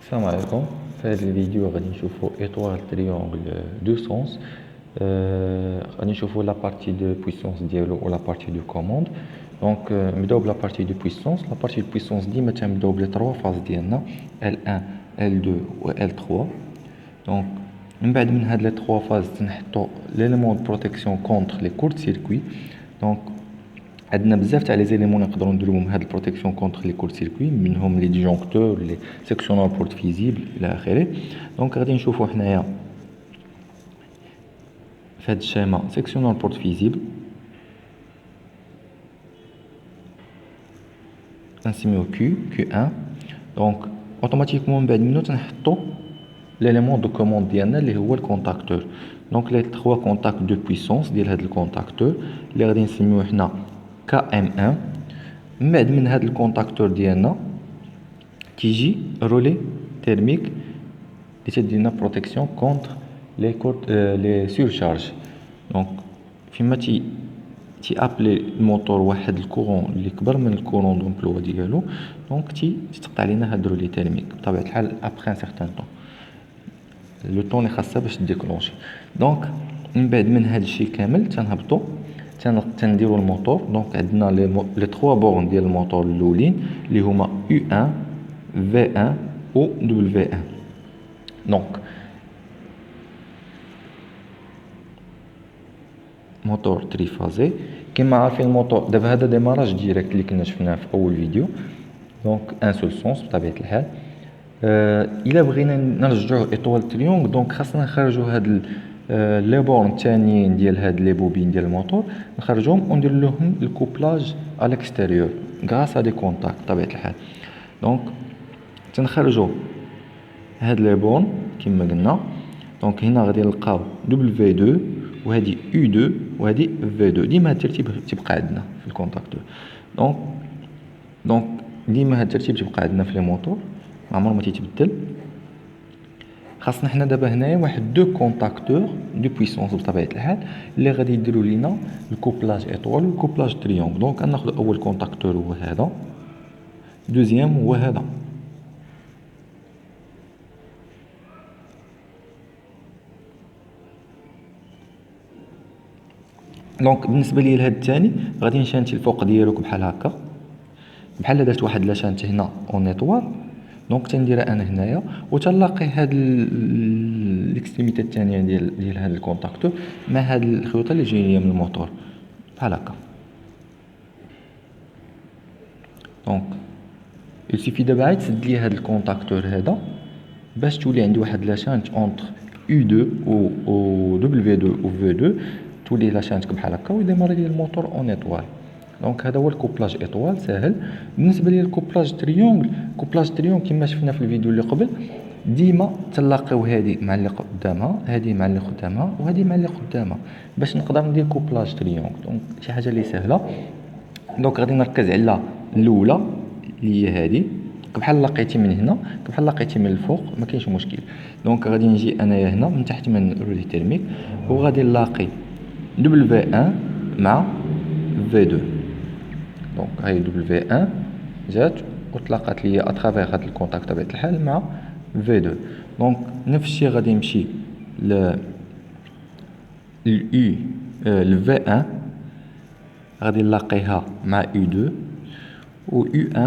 السلام عليكم. في هذا الفيديو غادي نشوفوا ايطوال تريونغل دو سونس. غادي نشوفوا لا بارتي دو بويسونس ديالو و لا بارتي دو كوموند. دونك نبداو بلا بارتي دو بويسونس. لا بارتي دو بويسونس ديما تنبداو بلي 3 فاز ديالنا L1 L2 و L3. دونك من بعد من هاد لي 3 فاز تنحطوا ليليمون دو بروتيكسيون كونتر لي كورت سيركوي. دونك عندنا بزاف تاع لي زيليمون نقدروا نديروهم هاد البروتيكسيون كونتر لي كورت سيركوي، منهم لي ديجونكتور لي سيكسيونال بورت فيزيبل الى اخره. دونك غادي نشوفوا حنايا في هاد الشيما سيكسيونال بورت فيزيبل نسميوه Q1. دونك اوتوماتيكمون من بعد منو تنحطوا ليليمون دو كوموند ديالنا اللي هو الكونتاكتور. دونك لي 3 كونتاكت دو بويسونس ديال هاد الكونتاكتور اللي غادي نسميوه حنا KM1. من بعد من هاد الكونتاكتور ديالنا تيجي رولي تيرميك اللي تدينا بروتيكسيون كونتر لي كورت لي سورشارج. دونك فيما تي ابلي الموتور واحد الكورون اللي كبر من الكورون دومبلوا ديالو، دونك تقطع لينا هاد رولي تيرميك بطبيعه الحال ابخي ان سيغتان طون لو طون اللي خاصها باش ديكلونشي. دونك من بعد من هاد الشيء كامل تنهبطوا تنديروا الموتور. دونك عندنا لي 3 بورن ديال الموتور الاولين اللي هما U1 V1 و W1. دونك موتور تريفازي كما عارفين. الموتور دابا هذا ديماراج ديريكت اللي كنا شفناه في اول فيديو، دونك ان سول سونس بطبيعه الحال. الا بغينا نرجعوه ايطوال تريونغ، دونك خاصنا نخرجوا هاد لي بورن الثانيين ديال هاد لي بوبين ديال الموتور، نخرجوهم وندير لهم الكوبلاج على الاكستيريور غراس ا دي كونتاكت بطبيعه الحال. دونك تنخرجوا هاد لي بورن كما قلنا. دونك هنا غادي نلقاو W2 وهذه U2 وهذه V2. ديما هاد الترتيب تيبقى عندنا في الكونتاكتور. دونك ديما هاد الترتيب تيبقى عندنا في لي موتور، عمره ما تيتبدل. خاصنا حنا دابا هنايا واحد دو كونتاكتور دو بويسونس بطبيعه الحال اللي غادي يديروا لينا الكوبلاج ايطوال والكوبلاج تريونغ. دونك غناخذ اول كونتاكتور هو هذا، دوزيام هو هذا. دونك بالنسبه لي لهاد الثاني غادي نشانتي الفوق ديالو بحال هكا، بحال درت واحد لاشانت هنا اون ايطوال. دونك تنديرها انا هنايا وتنلاقي هاد الاكستريميتي الثانيه ديال هاد الكونتاكتور مع هاد الخيوط اللي جايين من الموتور بحال هكا. دونك يسيفي دابا عاد تسد لي هاد الكونتاكتور هذا باش تولي عندي واحد لاشانت اونتر U2 و W2 و V2، تولي لاشانت بحال هكا ويديماري لي الموتور اون ايطوال. دونك هذا هو الكوبلاج ايطوال ساهل. بالنسبه لي الكوبلاج تريونغل، كما شفنا في الفيديو اللي قبل، ديما تلاقيو هذه مع اللي قدامها، هذه مع اللي قدامها، وهذه مع اللي قدامها باش نقدر ندير كوبلاج تريونغل. دونك شي حاجه اللي سهله. دونك غادي نركز على الاولى اللي هي هذه، بحال لقيتي من هنا بحال لقيتي من الفوق ما كاينش مشكل. دونك غادي نجي انايا هنا من تحت من الرولي تيرميك وغادي نلاقي W1 مع V2. دونك هاي W1 جات وطلقات ليا اترافير هاد الكونتاكت بطبيعه الحال مع V2. دونك نفس الشيء غادي نمشي ل V1 غادي نلاقيها مع U2 و U1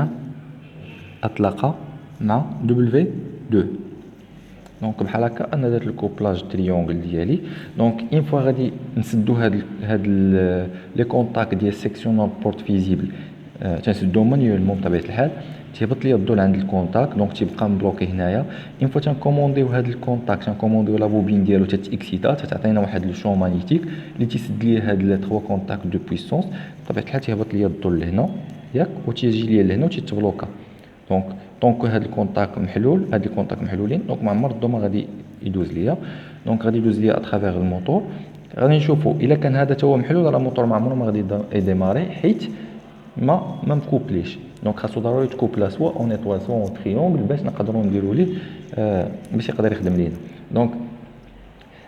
اطلقها مع W2. دونك بحال هكا انا درت الكوبلاج تريونغل ديالي. دونك اين فوا غادي نسدو هاد لي كونتاكت ديال سيكسيونال بورت فيزيبل، تنسدوهم مانيوالمون بطبيعه الحال، تيهبط ليا الضوء عند الكونتاكت. دونك تيبقى مبلوكي هنايا. اين فوا تنكومونديو هاد الكونتاكت، تنكومونديو لا بوبين ديالو تتاكسيتا، تتعطينا واحد لو شون ماغنيتيك اللي تيسد ليا هاد لي 3 كونتاكت دو بويسونس. بطبيعه الحال تيهبط ليا الضوء لهنا ياك وتيجي ليا لهنا وتيتبلوكا. دونك طونك هاد الكونتاكت محلول، هاد الكونتاكت محلولين، دونك ما عمر الضوء ما غادي يدوز ليا. دونك غادي يدوز ليا اترافير الموتور. غادي نشوفوا الا كان هذا تا هو محلول راه الموتور ما عمره ما غادي يديماري حيت ما مكوبليش. دونك خاصو ضروري تكوبلا سوا اون ايطوال سوا اون تريونغل باش نقدروا نديروا ليه باش يقدر يخدم لينا. دونك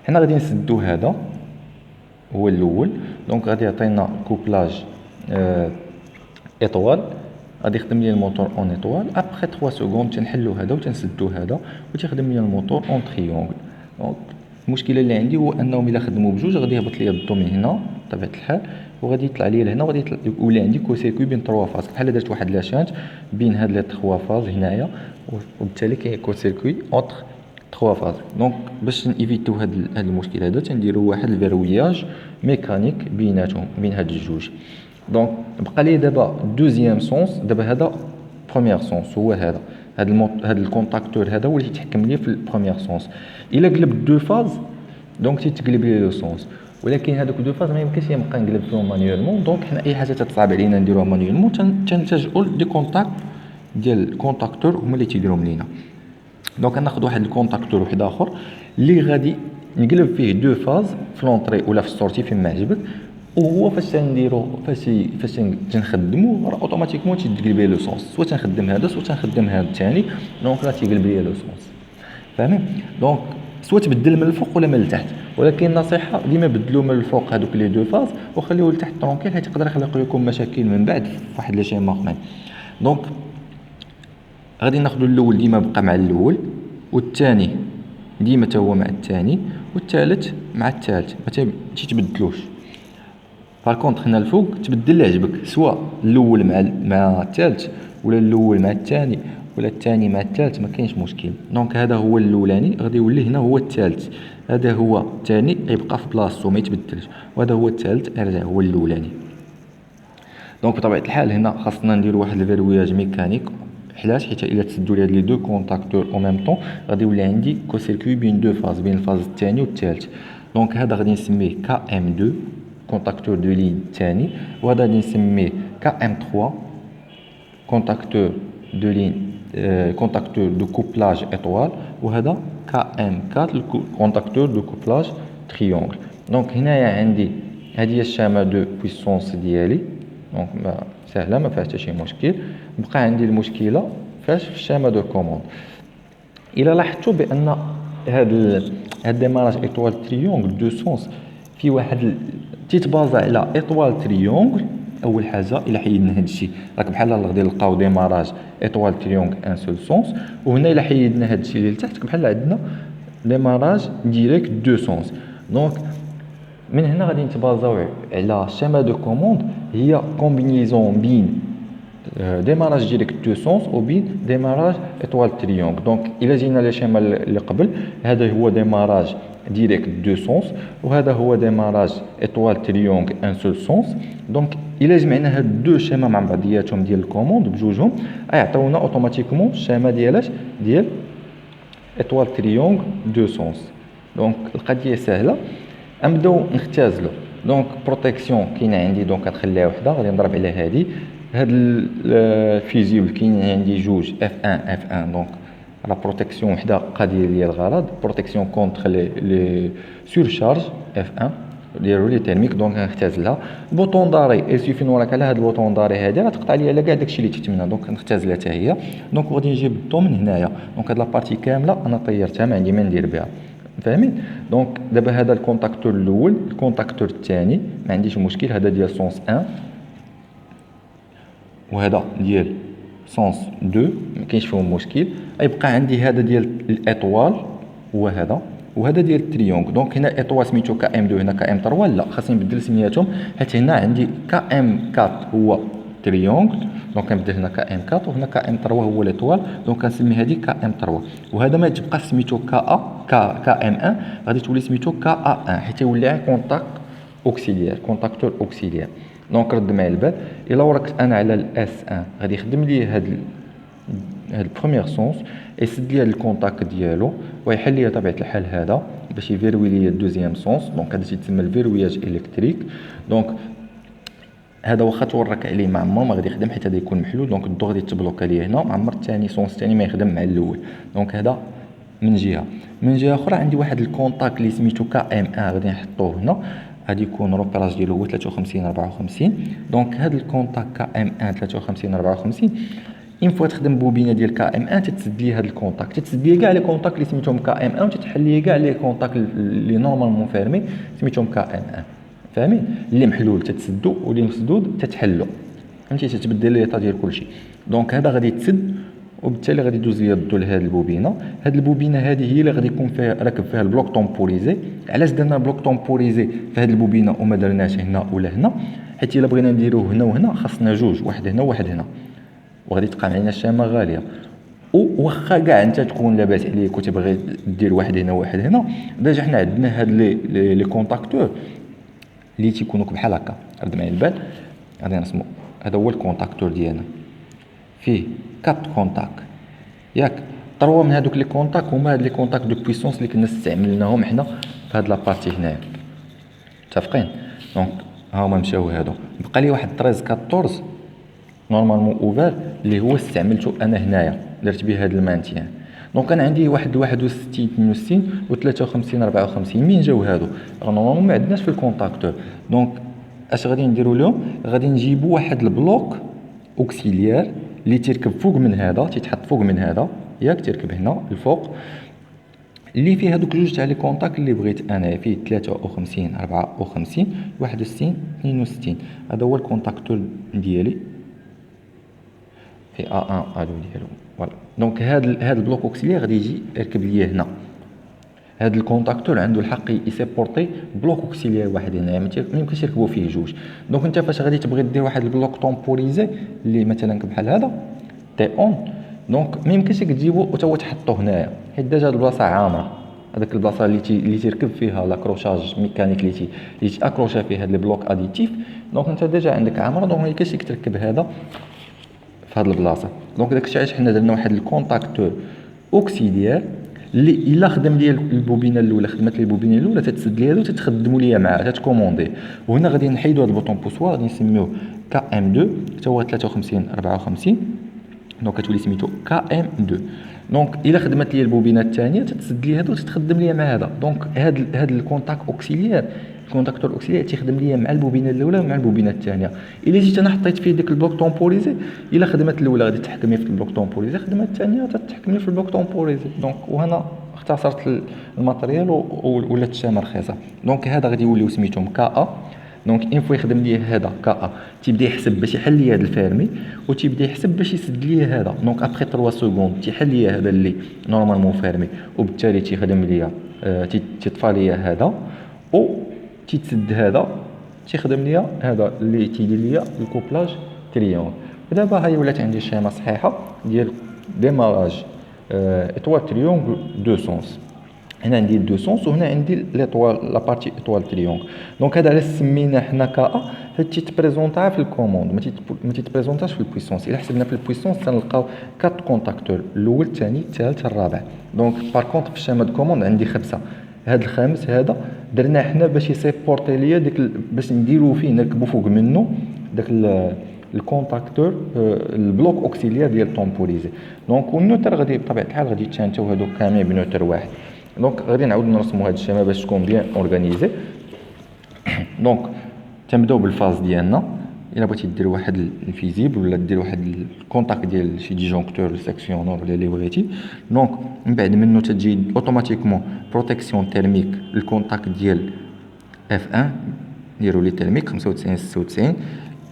حنا غادي نسدو هذا هو الاول. دونك غادي يعطينا كوبلاج ايطوال غادي يخدم لي الموتور اون ايطوال. ابخي 3 سكوند تنحلو هذا وتنسدو هذا وتيخدم لي الموتور اون تريونغل. دونك المشكله اللي عندي هو انهم الا خدموا بجوج غادي يهبط لي الضو من هنا بطبيعه الحال وغادي يطلع لي لهنا وغادي يولي عندي كوسيركوي بين 3 فاز بحال درت واحد لاشانت بين هاد لي 3 فاز هنايا وبالتالي كاين كوسيركوي اونتر 3 فاز. دونك باش نيفيتو هاد المشكل هذا تنديروا واحد الفيروياج ميكانيك بيناتهم بين هاد الجوج. دونك بقى لي دابا دوزيام سونس. دابا هذا بروميير سونس هو هذا هاد الكونتاكتور هذا هو اللي يتحكم لي في البروميير سونس. الا قلب دو فاز دونك تيتقلب لي لو سونس ولكن هذوك دو فاز ما يمكنش نبقى نقلب فيهم مانيوالمون. دونك حنا اي حاجه تتصعب علينا نديروها مانيوالمون تنلجؤوا دي كونتاكت ديال الكونتاكتور هما اللي تيديروهم لينا. دونك ناخذ واحد الكونتاكتور واحد اخر اللي غادي نقلب فيه دو فاز في لونطري ولا في السورتي فين ما عجبك وهو فاش تنديرو فاش تنخدمو راه اوتوماتيكمون تيقلب لي لو سونس سواء تنخدم هذا سواء تنخدم هذا الثاني. دونك راه تيقلب لي لو سونس فاهمين. دونك سواء تبدل من الفوق ولا من التحت ولكن نصيحه ديما بدلوا من الفوق هذوك لي دو فاز وخليوه لتحت ترونكيل حيت يقدر يخلق لكم مشاكل من بعد في واحد لي شيما اخرين. دونك غادي ناخذ الاول ديما بقى مع الاول والثاني ديما حتى هو مع الثاني والثالث مع الثالث ما تيتبدلوش. فالكونتر هنا الفوق تبدل اللي عجبك سواء الاول مع الثالث ولا الاول مع الثاني ولا الثاني مع الثالث ما كاينش مشكل. دونك هذا هو الاولاني غادي يولي هنا هو الثالث هذا هو الثاني يبقى في بلاصتو ما يتبدلش وهذا هو الثالث يرجع هو الاولاني. دونك بطبيعه الحال هنا خاصنا نديروا واحد الفيروياج ميكانيك علاش حيت الا تسدوا لي هاد لي دو كونتاكتور او ميم طون غادي يولي عندي كوسيركوي بين دو فاز بين الفاز الثاني والثالث. دونك هذا غادي نسميه كا ام 2 كونتاكتور دو لين الثاني وهذا غادي نسميه كا ام 3 كونتاكتور دو لين كونتاكتور دو كوبلاج ايطوال وهذا كا ام 4 كونتاكتور دو كوبلاج تريونغل. دونك هنايا عندي هذه هي الشامه دو بويسونس ديالي. دونك سهله ما فيهاش حتى شي مشكل. بقى عندي المشكله فاش في الشامه دو كوموند. الا لاحظتوا بان هاد ديماراج ايطوال تريونغل دو سونس في واحد تيتبازا على ايطوال تريونغل. اول حاجه الا حيدنا هاد الشيء راك بحال غادي نلقاو ديماراج ايطوال تريونغل ان سول سونس وهنا الا حيدنا هاد الشيء اللي لتحت بحال عندنا ديماراج ديريكت دو سونس. دونك من هنا غادي نتبازاو على الشيما دو كوموند هي كومبينيزون بين ديماراج ديريكت دو سونس وبين ديماراج ايطوال تريونغل. دونك الا جينا للشيما اللي قبل هذا هو ديماراج ديريكت دو سونس وهذا هو ديماراج ايطوال تريونغل ان سول سونس. دونك الا جمعنا هاد دو شيما مع بعضياتهم ديال الكوموند بجوجهم يعطيونا اوتوماتيكمون الشيما ديال ايطوال تريونغل دو سونس. دونك القضيه سهله نبداو نختازلو. دونك بروتيكسيون كاينه عندي دونك غنخليها وحده غادي نضرب على هاد الفيزيبل كاين عندي جوج اف 1 اف 1. دونك لا بروتيكسيون وحده قاديه ليا الغرض بروتيكسيون كونتر لي سورشارج اف 1 ديالو لي تيرميك. دونك غنختازلها بوطون داري السيفي نوريك على هاد البوطون داري هادي راه تقطع ليا على كاع داكشي اللي تحت منها. دونك نختازلها حتى هي. دونك غادي نجيب الضو من هنايا. دونك هاد لابارتي كامله انا طيرتها ما عندي ما ندير بها فاهمين. دونك دابا هذا الكونتاكتور الاول الكونتاكتور الثاني ما عنديش مشكل هذا ديال سونس 1 وهذا ديال سونس 2 ما كاينش فيهم مشكل. يبقى عندي هذا ديال الاطوال هو هذا وهذا ديال التريونغ. دونك هنا اطوال سميتو كا ام 2 هنا كا ام 3 لا خاصني نبدل سمياتهم حيت هنا عندي كا ام 4 هو تريونغل. دونك كنبدل هنا كا ام 4 وهنا كا ام 3 هو ليطوال. دونك كنسمي هذه كا ام 3 وهذا ما تبقى سميتو كا ام 1 غادي تولي سميتو كا ا 1 حيت يولي كونتاكت اوكسيليير كونتاكتور اوكسيليير. دونك رد معايا البال الا وركت انا على الاس 1 غادي يخدم لي هاد البروميير سونس يسد لي هاد الكونتاكت ديالو ويحل لي طبيعه الحال هذا باش يفيروي لي الدوزيام سونس. دونك هذا تيتسمى الفيروياج الكتريك. دونك هذا واخا تورك عليه ما عمر ما غادي يخدم حيت هذا يكون محلول. دونك الضو غادي تبلوكا ليه هنا ما عمر الثاني سونس الثاني ما يخدم مع الاول. دونك هذا من جهه اخرى عندي واحد الكونتاكت اللي سميتو كا ام 1 غادي نحطوه هنا غادي يكون روبيراج ديالو هو 53 54. دونك هذا الكونتاكت كا ام 1 53 54 اين فوا تخدم بوبينه ديال كا ام 1 تتسد لي هذا الكونتاكت تتسد لي كاع لي كونتاكت اللي سميتهم كا ام 1 وتتحل لي كاع لي كونتاكت اللي نورمالمون فيرمي سميتهم كا ام 1 فاهمين اللي محلول تتسدو واللي مسدود تتحلو. فهمتي تتبدل ليطا ديال كلشي. دونك هذا غادي يتسد وبالتالي غادي يدوز ليا الضو لهاد البوبينه. هاد البوبينه هذه هي اللي غادي يكون فيها راكب فيها البلوك طومبوريزي. علاش درنا بلوك طومبوريزي في هاد البوبينه وما درناش هنا ولا هنا؟ حيت الا بغينا نديروه هنا وهنا خاصنا جوج، واحد هنا وواحد هنا، وغادي تبقى علينا الشامه غاليه. وواخا كاع انت تكون لاباس عليك وتبغي دير واحد هنا وواحد هنا، ديجا حنا عندنا هاد لي كونتاكتور اللي تيكونوا بحال هكا. رد معايا البال، غادي نرسمو. هذا هو الكونتاكتور ديالنا، فيه 4 كونتاك ياك. 3 من هذوك لي كونتاك هما هاد لي كونتاك دو بويسونس اللي كنا استعملناهم حنا في هاد لابارتي هنايا. متفقين؟ دونك ها هما مشاو هادو. بقى لي واحد 13 14 نورمالمون اوفر اللي هو استعملته انا هنايا، درت به هاد المانتيان. دونك انا عندي واحد 61 62 و 53 54. مين جاو هادو؟ نورمالمون ما عندناش في الكونتاكتور. دونك اش غادي نديرو لهم؟ غادي نجيبو واحد البلوك اوكسيليير اللي تيركب فوق من هذا، تيتحط فوق من هذا ياك، تيركب هنا الفوق، اللي فيه هذوك جوج تاع لي كونتاك اللي بغيت انا، فيه 53 54 61 62. هذا هو الكونتاكتور ديالي في A1 هادو ديالو. فوالا. دونك هاد البلوك اوكسيليير غادي يجي يركب ليا هنا. هاد الكونتاكتور عنده الحق يسيبورتي بلوك اوكسيليير واحد هنا، ما يمكنش يركبوا فيه جوج. دونك انت فاش غادي تبغي دير واحد البلوك طومبوريزي اللي مثلا بحال هذا تي اون، دونك ما يمكنش لك تجيبو وتا هو تحطو هنايا، حيت ديجا هاد البلاصه عامره. هذاك البلاصه اللي تيركب فيها لاكروشاج ميكانيك اللي تاكروشا فيه هاد لي بلوك اديتيف، دونك انت ديجا عندك عامره. دونك ما يمكنش لك تركب هذا في هاد البلاصه. دونك داكشي علاش حنا درنا واحد الكونتاكتور اوكسيليير اللي الا خدم ليا البوبينه الاولى، خدمت لي البوبينه الاولى تتسد ليا هادو تتخدموا ليا معاه، تتكوموندي. وهنا غادي نحيدوا هاد البوطون بوسوار غادي نسميوه كا ام 2 حتى هو 53 54. دونك كتولي سميتو كا ام 2. دونك الا خدمت لي البوبينه الثانيه تتسد لي هادو تتخدم لي مع هذا. دونك هاد الكونتاك اوكسيليير، الكونتاكتور اوكسيليير تيخدم لي مع البوبينه الاولى ومع البوبينه الثانيه. الا جيت انا حطيت فيه ديك البلوك طومبوريزي، الا خدمت الاولى غادي تحكم لي في البلوك طومبوريزي، خدمت الثانيه تتحكم لي في البلوك طومبوريزي. دونك وهنا اختصرت الماتريال ولات الشامه رخيصه. دونك هذا غادي يوليو سميتهم كا ا. دونك ان فوا يخدم لي هذا كا ا تيبدا يحسب باش يحل لي هذا الفيرمي، وتيبدا يحسب باش يسد لي هذا. دونك ابخي 3 سكوند تيحل لي هذا اللي نورمالمون فيرمي، وبالتالي تيخدم لي تيطفى لي هذا، و تيتسد هذا تيخدم لي هذا اللي تيدير لي الكوبلاج تريونغ. ودابا هاي ولات عندي الشيمه صحيحه ديال ديماراج ايطوال تريونغ دو سونس. هنا عندي دو سونس وهنا عندي ليطوال لا بارتي ايطوال تريونغ. دونك هذا علاش سمينا حنا كا حيت تيتبريزونطا في الكوموند، ما تيتبريزونطاش في البويسونس. الا حسبنا في البويسونس تنلقاو 4 كونتاكتور، الاول الثاني الثالث الرابع. دونك بار كونطخ في الشيما دو كوموند عندي 5. هذا الخامس هذا درناه حنا باش يسيبورتي ليا ديك باش نديرو فيه نركبو فوق منه داك الكونتاكتور البلوك اوكسيليير ديال طومبوريزي. دونك والنوتر غادي بطبيعه الحال غادي يتشانتو هادو كاملين بنوتر واحد. دونك غادي نعاود نرسمو هاد الشيما باش تكون بيان اورغانيزي. دونك تنبداو بالفاز ديالنا. الا بغيتي دير واحد الفيزيبل ولا دير واحد الكونتاكت ديال شي ديجونكتور سيكسيونور ولا اللي بغيتي، دونك من بعد منه تجي اوتوماتيكمون بروتيكسيون تيرميك الكونتاكت ديال اف 1 ديرو لي تيرميك 95 96.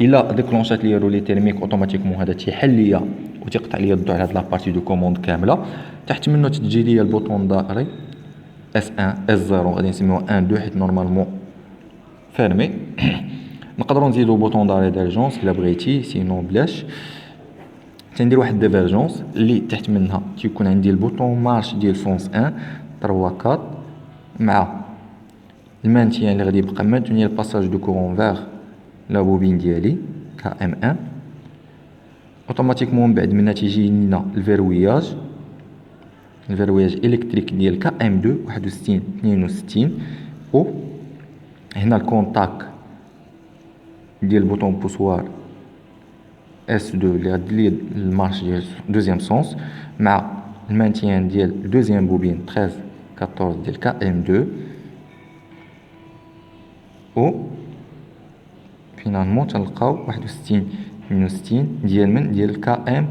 الا ديكلونشات لي رولي تيرميك اوتوماتيكمون هذا تيحل ليا وتيقطع ليا الضوء على هاد لابارتي دو كوموند كامله. تحت منه تجي ليا البوطون ضاري اس 1 اس 0 غادي نسميوه 1 2 حيت نورمالمون فيرمي. نقدروا نزيدو بوطون داري ديرجونس الا بغيتي، سينو بلاش. تندير واحد ديفيرجونس اللي تحت منها تيكون عندي البوطون مارش ديال سونس 1 3 4 مع المانتيان اللي غادي يبقى مانتوني الباساج دو كورون فيغ لا بوبين ديالي كا ام 1. اوتوماتيكمون بعد منها تيجي لنا الفيروياج الكتريك ديال كا ام 2 61 62. و هنا الكونتاك ديال البوطون بوسوار اس 2 اللي غادي لي المارش ديال دوزيام سونس مع المانتيان ديال دوزيام بوبين 13 14 ديال كا ام 2. و فينالمون تلقاو 61 62 ديال من ديال كا ام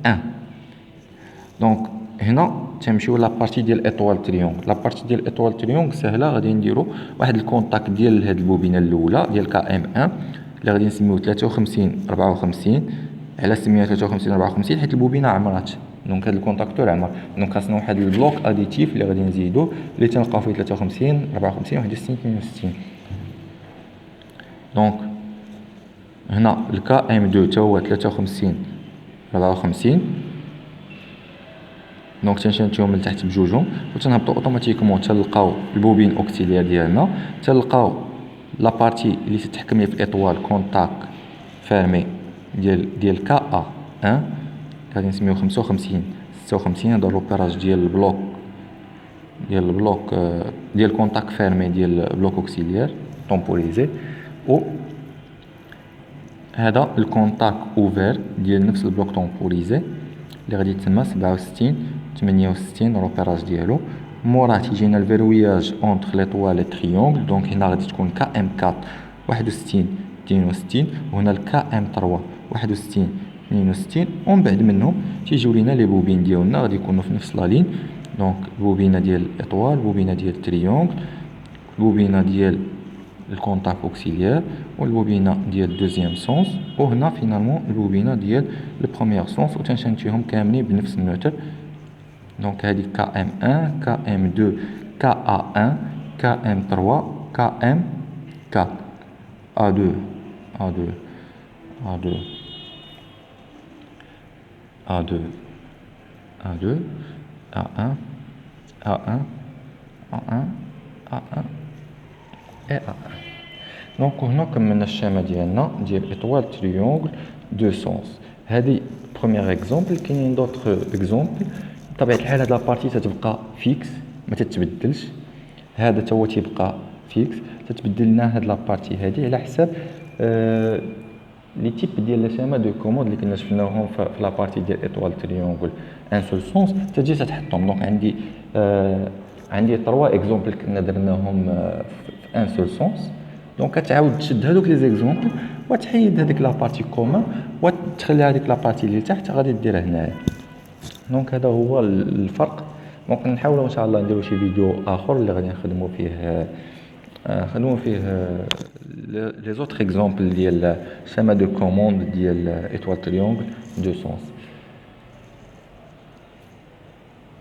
1. دونك هنا تمشيو لابارتي ديال ايطوال تريونغ. لابارتي ديال ايطوال تريونغ سهله، غادي نديرو واحد الكونتاكت ديال هاد البوبينه الاولى ديال كا ام 1 اللي غادي نسميوه 53 54. على سميوها 53 54 حيت البوبينه عمرات، دونك هذا الكونتاكتور عمر، دونك خاصنا واحد البلوك اديتيف اللي غادي نزيدو اللي تنلقاو فيه 53 54 61 62. دونك هنا الكا ام 2 تا هو 53 54. دونك تنشنتيهم من تحت بجوجهم وتنهبطوا اوتوماتيكمون تلقاو البوبين اوكسيليير ديالنا، تلقاو لا بارتي اللي تتحكم في الاطوال كونتاك فيرمي ديال كا ا 1 غادي نسميو 55 56. هذا لوبيراج ديال البلوك ديال كونتاك فيرمي ديال بلوك اوكسيليير طومبوريزي، و هذا الكونتاك اوفير ديال نفس البلوك طومبوريزي اللي غادي يتسمى 67 68 لوبيراج ديالو. موراه تيجينا الفيروياج اونتر ليطوال لي تريونغل، دونك هنا غادي تكون كا ام 4 61 62 وهنا الكا ام 3 61 62. ومن بعد منهم تيجيو لينا لي بوبين ديالنا غادي يكونوا في نفس لا لين، دونك البوبينه ديال الاطوال، البوبينه ديال التريونغل، البوبينه ديال الكونتاك اوكسيليير والبوبينه ديال دوزيام سونس، وهنا فينالمون البوبينه ديال البروميير سونس، وتنشنتيهم كاملين بنفس النوتر. دونك هذه كا ام 1 كا ام 2 كا ا 1 كا ام 3 كا ام 4 ا 2 ا 2 ا 2 ا 2 ا 2 ا 1 ا 1 ا 1 ا 1 اي ا 1. دونك هنا كملنا الشيما ديالنا ديال اطوال تريونغل دو سونس. هذه بروميير اكزومبل. كاينين دوطخ اكزومبل. بطبيعه الحال هاد لابارتي تتبقى فيكس ما تتبدلش، هذا تا هو تيبقى فيكس. تتبدل لنا هاد لابارتي هادي على حساب لي تيب ديال لي شيما دو كوموند اللي كنا شفناهم في لابارتي ديال اطوال تريونغل ان سول سونس تجي تحطهم. دونك عندي 3 اكزومبل كنا درناهم في ان سول سونس. دونك كتعاود تشد هذوك لي زيكزومبل وتحيد هذيك لابارتي كومون وتخلي هذيك لابارتي اللي تحت غادي ديرها هنايا. دونك هذا هو الفرق. دونك نحاولوا ان شاء الله نديروا شي فيديو اخر اللي غادي نخدموا فيه لي زوتر اكزومبل ديال شيما دو كوموند ديال ايطوال تريونغل دو سونس.